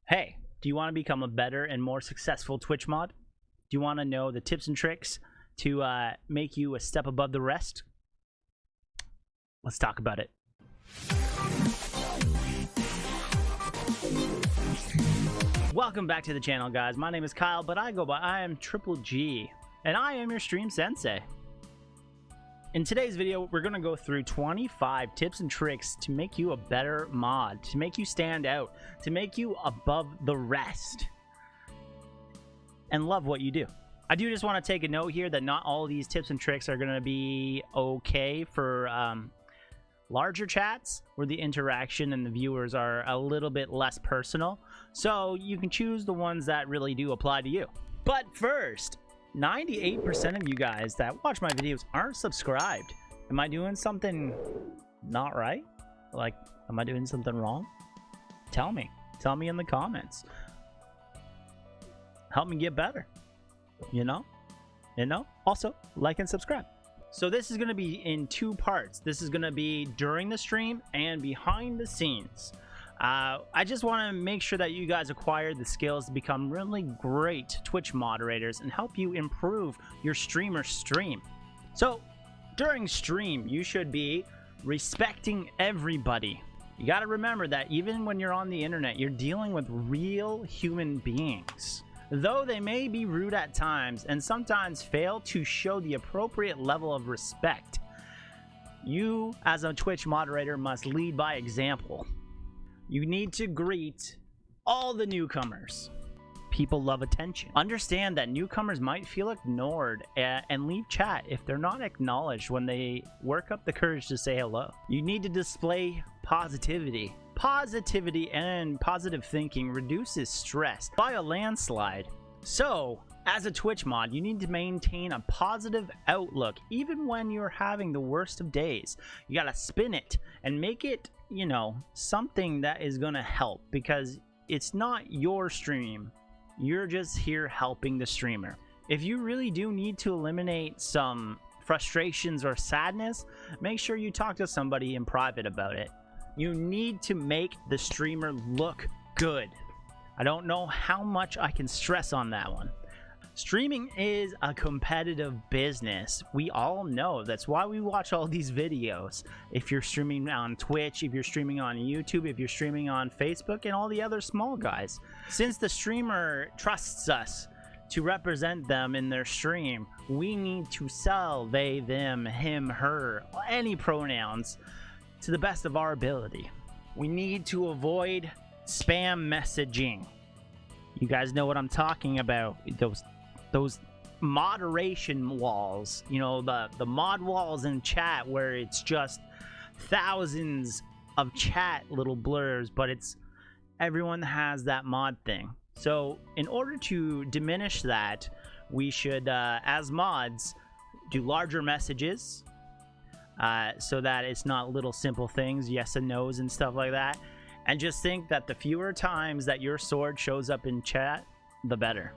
Hey, do you want to become a better and more successful Twitch mod? Do you want to know the tips and tricks to make you a step above the rest? Let's talk about it. Welcome back to the channel, guys. My name is Kyle, but I go by I am Triple G, and I am your stream sensei. In today's video, we're going to go through 25 tips and tricks to make you a better mod, to make you stand out, to make you above the rest, and love what you do. I do just want to take a note here that not all of these tips and tricks are going to be okay for larger chats where the interaction and the viewers are a little bit less personal. So you can choose the ones that really do apply to you. But first, 98% of you guys that watch my videos aren't subscribed. Am I doing something not right? Like, am I doing something wrong? Tell me. Tell me in the comments. Help me get better. You know? Also, like and subscribe. So this is going to be in two parts. This is going to be during the stream and behind the scenes. I just want to make sure that you guys acquire the skills to become really great Twitch moderators and help you improve your streamer stream. So during stream, you should be respecting everybody. You got to remember that even when you're on the internet, you're dealing with real human beings. Though they may be rude at times and sometimes fail to show the appropriate level of respect, you as a Twitch moderator must lead by example. You need to greet all the newcomers. People love attention. Understand that newcomers might feel ignored and leave chat if they're not acknowledged when they work up the courage to say hello. You need to display positivity. Positivity and positive thinking reduces stress by a landslide. So, as a Twitch mod, you need to maintain a positive outlook even when you're having the worst of days. You gotta spin it and make it, you know, something that is gonna help, because it's not your stream. You're just here helping the streamer. If you really do need to eliminate some frustrations or sadness, make sure you talk to somebody in private about it. You need to make the streamer look good. I don't know how much I can stress on that one. Streaming is a competitive business. We all know. That's why we watch all these videos. If you're streaming on Twitch, if you're streaming on YouTube, if you're streaming on Facebook, and all the other small guys. Since the streamer trusts us to represent them in their stream, we need to sell they, them, him, her, any pronouns to the best of our ability. We need to avoid spam messaging. You guys know what I'm talking about. Those moderation walls, you know, the mod walls in chat where it's just thousands of chat little blurs, but it's everyone has that mod thing. So in order to diminish that, we should as mods do larger messages so that it's not little simple things, yes and no's and stuff like that. And just think that the fewer times that your sword shows up in chat, the better.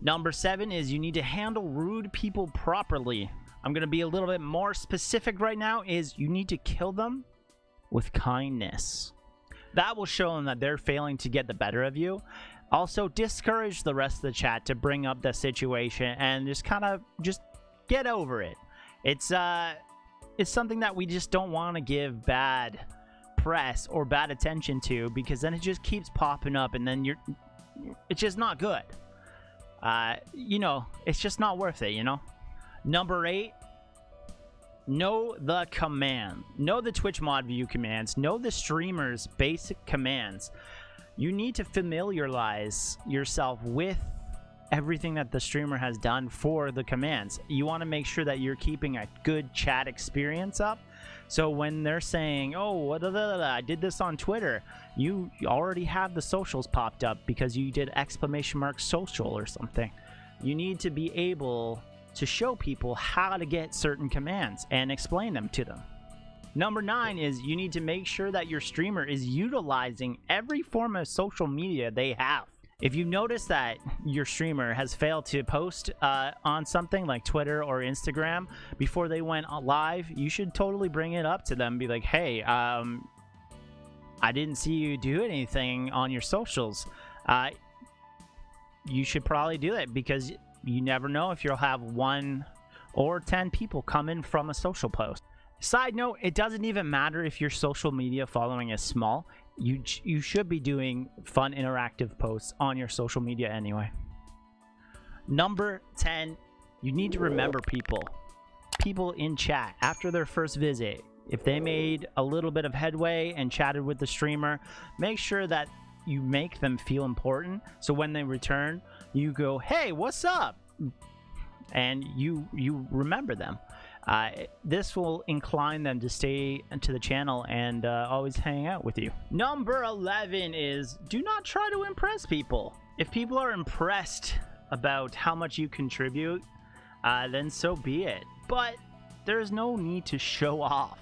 Number 7 is you need to handle rude people properly. I'm going to be a little bit more specific right now, is you need to kill them with kindness. That will show them that they're failing to get the better of you. Also, discourage the rest of the chat to bring up the situation and just kind of just get over it. It's something that we just don't want to give bad press or bad attention to, because then it just keeps popping up and then it's just not good. You know, it's just not worth it, you know. Number 8, know the command. Know the Twitch mod view commands. Know the streamer's basic commands. You need to familiarize yourself with everything that the streamer has done for the commands. You want to make sure that you're keeping a good chat experience up. So when they're saying, oh, I did this on Twitter, you already have the socials popped up because you did !social or something. You need to be able to show people how to get certain commands and explain them to them. Number 9 is you need to make sure that your streamer is utilizing every form of social media they have. If you notice that your streamer has failed to post on something like Twitter or Instagram before they went live, you should totally bring it up to them. Be like, hey, I didn't see you do anything on your socials. You should probably do it, because you never know if you'll have 1 or 10 people come in from a social post. Side note, it doesn't even matter if your social media following is small. You should be doing fun interactive posts on your social media anyway. Number 10, you need to remember people in chat after their first visit. If they made a little bit of headway and chatted with the streamer, make sure that you make them feel important, so when they return, you go, hey, what's up, and you remember them. This will incline them to stay to the channel and always hang out with you. Number 11 is, do not try to impress people. If people are impressed about how much you contribute, then so be it. But there's no need to show off.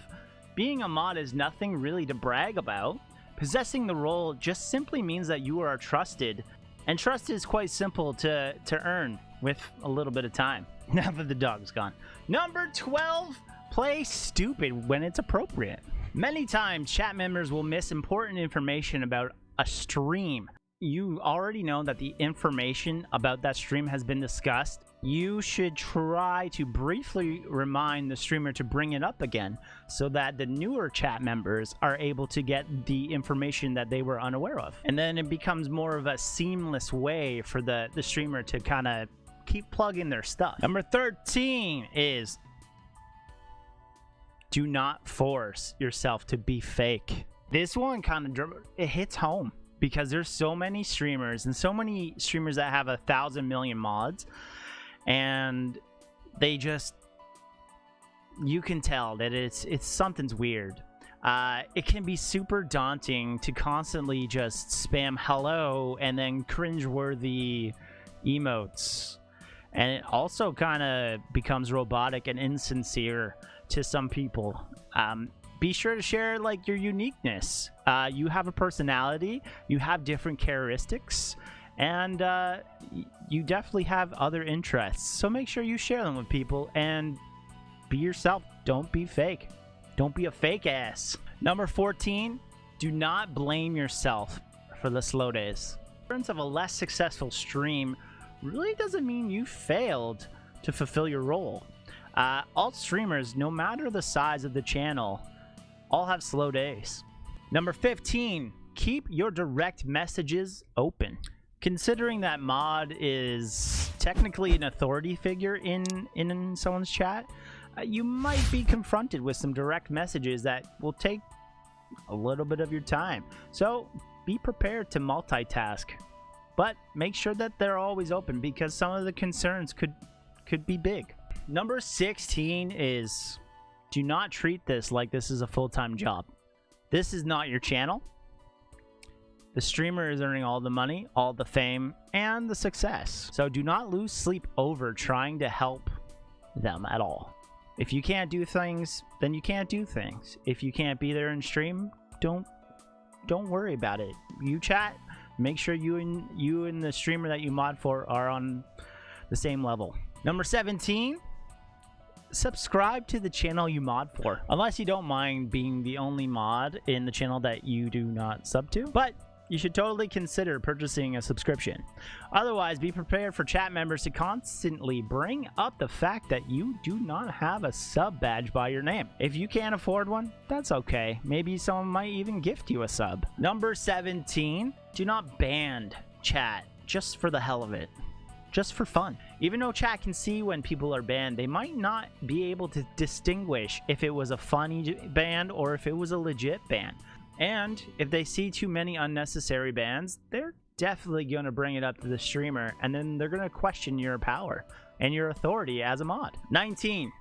Being a mod is nothing really to brag about. Possessing the role just simply means that you are trusted, and trust is quite simple to earn with a little bit of time. Now that the dog's gone. Number 12, play stupid when it's appropriate. Many times, chat members will miss important information about a stream. You already know that the information about that stream has been discussed. You should try to briefly remind the streamer to bring it up again, so that the newer chat members are able to get the information that they were unaware of. And then it becomes more of a seamless way for the streamer to kind of keep plugging their stuff. Number 13 is, do not force yourself to be fake. This one kind of, it hits home, because there's so many streamers that have 1,000 million mods, and they just, you can tell that it's something's weird. It can be super daunting to constantly just spam hello and then cringeworthy emotes, and it also kind of becomes robotic and insincere to some people. Be sure to share like your uniqueness. You have a personality, you have different characteristics, and you definitely have other interests. So make sure you share them with people and be yourself. Don't be fake. Don't be a fake ass. Number 14, do not blame yourself for the slow days. The appearance of a less successful stream really doesn't mean you failed to fulfill your role. All streamers, no matter the size of the channel, all have slow days. Number 15, keep your direct messages open. Considering that mod is technically an authority figure in someone's chat, you might be confronted with some direct messages that will take a little bit of your time. So be prepared to multitask, but make sure that they're always open, because some of the concerns could be big. Number 16 is, do not treat this like this is a full-time job. This is not your channel. The streamer is earning all the money, all the fame, and the success. So do not lose sleep over trying to help them at all. If you can't do things, then you can't do things. If you can't be there in stream, don't worry about it. You chat, make sure you and the streamer that you mod for are on the same level. Number 17, subscribe to the channel you mod for. Unless you don't mind being the only mod in the channel that you do not sub to, but you should totally consider purchasing a subscription. Otherwise, be prepared for chat members to constantly bring up the fact that you do not have a sub badge by your name. If you can't afford one, that's okay. Maybe someone might even gift you a sub. Number 17, do not ban chat just for the hell of it. Just for fun. Even though chat can see when people are banned, they might not be able to distinguish if it was a funny ban or if it was a legit ban. And if they see too many unnecessary bans, they're definitely going to bring it up to the streamer, and then they're going to question your power and your authority as a mod. 19,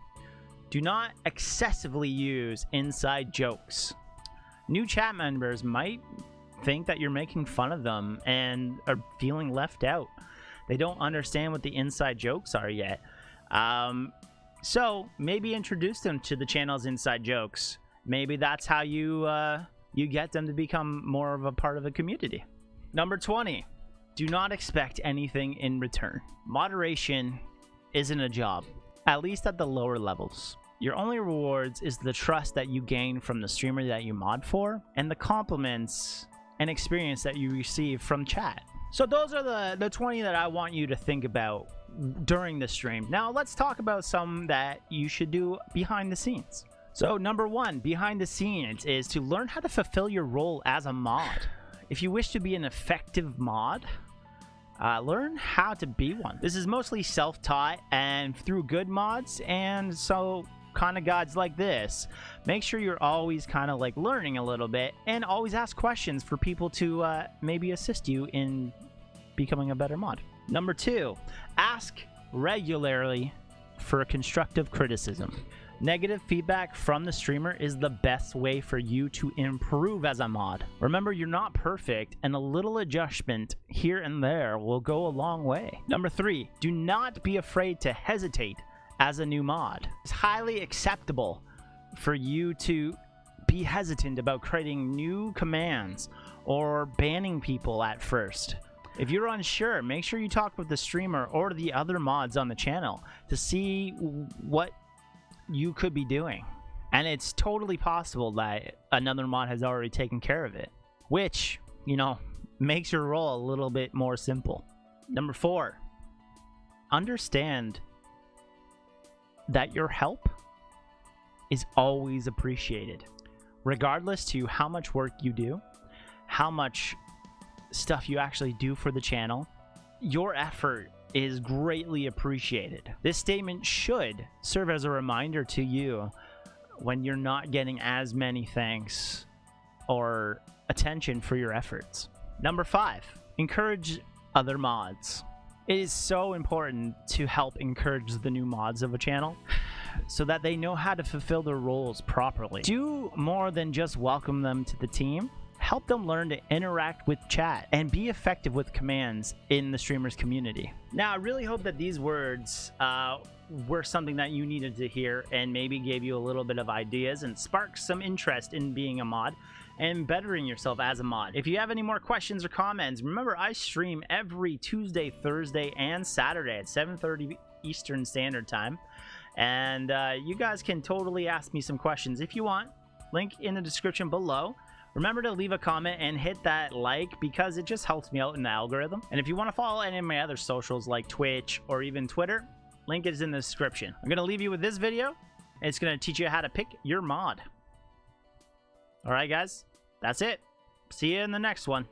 do not excessively use inside jokes. New chat members might think that you're making fun of them and are feeling left out. They don't understand what the inside jokes are yet. So maybe introduce them to the channel's inside jokes. Maybe that's how you get them to become more of a part of the community. Number 20, do not expect anything in return. Moderation isn't a job, at least at the lower levels. Your only rewards is the trust that you gain from the streamer that you mod for, and the compliments and experience that you receive from chat. So those are the 20 that I want you to think about during the stream. Now let's talk about some that you should do behind the scenes. So number 1 behind the scenes is to learn how to fulfill your role as a mod. If you wish to be an effective mod, learn how to be one. This is mostly self-taught and through good mods, and so kind of guides like this. Make sure you're always kind of like learning a little bit, and always ask questions for people to maybe assist you in becoming a better mod. Number 2, ask regularly for constructive criticism. Negative feedback from the streamer is the best way for you to improve as a mod. Remember, you're not perfect, and a little adjustment here and there will go a long way. Number 3, do not be afraid to hesitate as a new mod. It's highly acceptable for you to be hesitant about creating new commands or banning people at first. If you're unsure, make sure you talk with the streamer or the other mods on the channel to see what you could be doing. And it's totally possible that another mod has already taken care of it, which, you know, makes your role a little bit more simple. Number 4, understand that your help is always appreciated, regardless to how much work you do, how much stuff you actually do for the channel. Your effort is greatly appreciated. This statement should serve as a reminder to you when you're not getting as many thanks or attention for your efforts. Number 5, encourage other mods. It is so important to help encourage the new mods of a channel so that they know how to fulfill their roles properly. Do more than just welcome them to the team. Help them learn to interact with chat and be effective with commands in the streamers community. Now, I really hope that these words were something that you needed to hear and maybe gave you a little bit of ideas and sparked some interest in being a mod and bettering yourself as a mod. If you have any more questions or comments, remember I stream every Tuesday, Thursday, and Saturday at 7:30 Eastern Standard Time. And you guys can totally ask me some questions if you want. Link in the description below. Remember to leave a comment and hit that like because it just helps me out in the algorithm. And if you want to follow any of my other socials like Twitch or even Twitter, link is in the description. I'm going to leave you with this video. It's going to teach you how to pick your mod. All right, guys, that's it. See you in the next one.